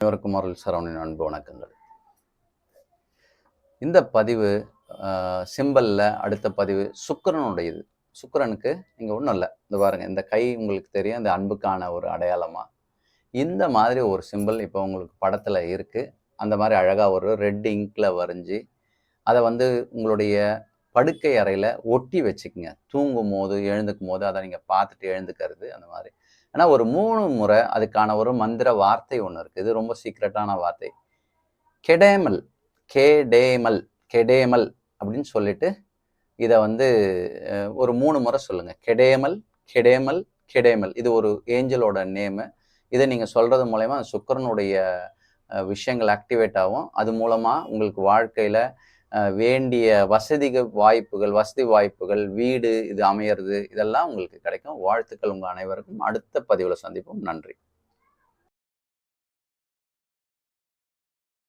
அனைவருக்கும் அருள் சரவணின் அன்பு வணக்கங்கள். இந்த பதிவு சிம்பலில் அடுத்த பதிவு சுக்கிரனுடையது. சுக்கிரனுக்கு இங்கே ஒன்றும் இல்லை, இந்த பாருங்க, இந்த கை உங்களுக்கு தெரியும், இந்த அன்புக்கான ஒரு அடையாளமாக இந்த மாதிரி ஒரு சிம்பிள் இப்போ உங்களுக்கு படத்தில் இருக்குது. அந்த மாதிரி அழகாக ஒரு ரெட் இங்கில் வரைஞ்சி அதை உங்களுடைய படுக்கை அறையில் ஒட்டி வச்சுக்கோங்க. தூங்கும் போது எழுந்துக்கும் போது அதை நீங்கள் பார்த்துட்டு எழுந்துக்கிறது அந்த மாதிரி. ஆனால் ஒரு 3 முறை அதுக்கான ஒரு மந்திர வார்த்தை ஒன்று இருக்குது. இது ரொம்ப சீக்ரெட்டான வார்த்தை. கெடேமல் கேடேமல் கெடேமல் அப்படின்னு சொல்லிட்டு இதை ஒரு 3 முறை சொல்லுங்கள். கெடேமல் கெடேமல் கெடேமல். இது ஒரு ஏஞ்சலோட நேமு. இதை நீங்கள் சொல்கிறது மூலயமா சுக்கிரனுடைய விஷயங்கள் ஆக்டிவேட் ஆகும். அது மூலமாக உங்களுக்கு வாழ்க்கையில் வேண்டிய வசதி வாய்ப்புகள், வீடு இது அமையிறது, இதெல்லாம் உங்களுக்கு கிடைக்கும். வாழ்த்துக்கள் உங்கள் அனைவருக்கும். அடுத்த பதிவில் சந்திப்போம். நன்றி.